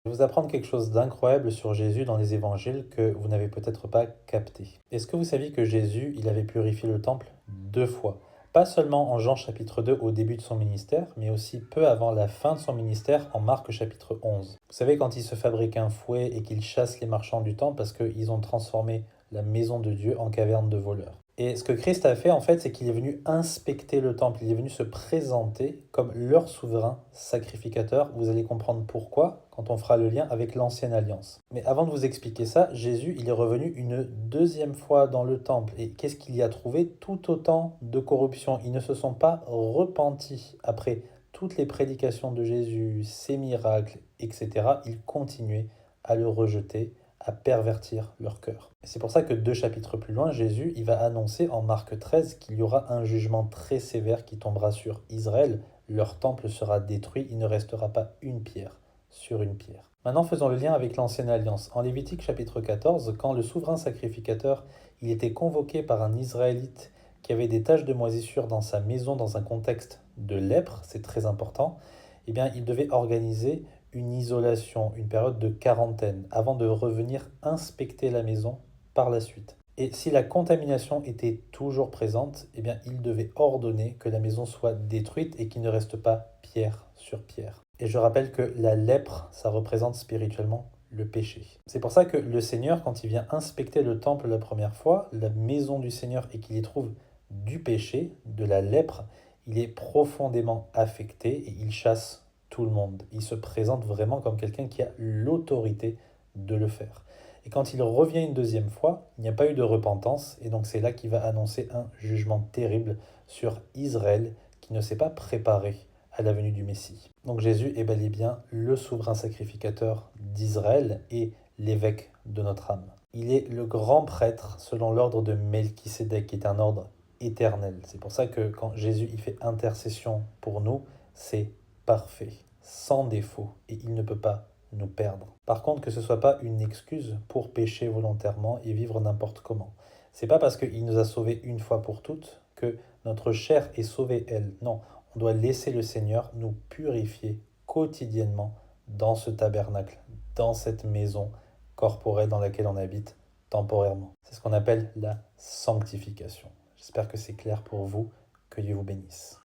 Je vais vous apprendre quelque chose d'incroyable sur Jésus dans les évangiles que vous n'avez peut-être pas capté. Est-ce que vous saviez que Jésus, il avait purifié le temple 2 fois? Pas seulement en Jean chapitre 2 au début de son ministère, mais aussi peu avant la fin de son ministère en Marc chapitre 11. Vous savez, quand il se fabrique un fouet et qu'il chasse les marchands du temple parce qu'ils ont transformé la maison de Dieu en caverne de voleurs. Et ce que Christ a fait, en fait, c'est qu'il est venu inspecter le temple. Il est venu se présenter comme leur souverain sacrificateur. Vous allez comprendre pourquoi quand on fera le lien avec l'ancienne alliance. Mais avant de vous expliquer ça, Jésus, il est revenu une deuxième fois dans le temple. Et qu'est-ce qu'il y a trouvé? Tout autant de corruption. Ils ne se sont pas repentis après toutes les prédications de Jésus, ses miracles, etc. Ils continuaient à le rejeter, à pervertir leur cœur. Et c'est pour ça que 2 chapitres plus loin, Jésus, il va annoncer en Marc 13 qu'il y aura un jugement très sévère qui tombera sur Israël. Leur temple sera détruit, il ne restera pas une pierre sur une pierre. Maintenant, faisons le lien avec l'ancienne alliance. En Lévitique chapitre 14, quand le souverain sacrificateur, il était convoqué par un Israélite qui avait des taches de moisissure dans sa maison dans un contexte de lèpre, c'est très important, eh bien, il devait organiser une isolation, une période de quarantaine, avant de revenir inspecter la maison par la suite. Et si la contamination était toujours présente, eh bien, il devait ordonner que la maison soit détruite et qu'il ne reste pas pierre sur pierre. Et je rappelle que la lèpre, ça représente spirituellement le péché. C'est pour ça que le Seigneur, quand il vient inspecter le temple la première fois, la maison du Seigneur, et qu'il y trouve du péché, de la lèpre, il est profondément affecté et il chasse tout le monde. Il se présente vraiment comme quelqu'un qui a l'autorité de le faire. Et quand il revient une deuxième fois, il n'y a pas eu de repentance, et donc c'est là qu'il va annoncer un jugement terrible sur Israël qui ne s'est pas préparé à la venue du Messie. Donc Jésus est bel et bien le souverain sacrificateur d'Israël et l'évêque de notre âme. Il est le grand prêtre selon l'ordre de Melchisédek, qui est un ordre éternel. C'est pour ça que quand Jésus il fait intercession pour nous, c'est parfait, sans défaut, et il ne peut pas nous perdre. Par contre, que ce ne soit pas une excuse pour pécher volontairement et vivre n'importe comment. C'est pas parce qu'il nous a sauvés une fois pour toutes que notre chair est sauvée, elle. Non, on doit laisser le Seigneur nous purifier quotidiennement dans ce tabernacle, dans cette maison corporelle dans laquelle on habite temporairement. C'est ce qu'on appelle la sanctification. J'espère que c'est clair pour vous. Que Dieu vous bénisse.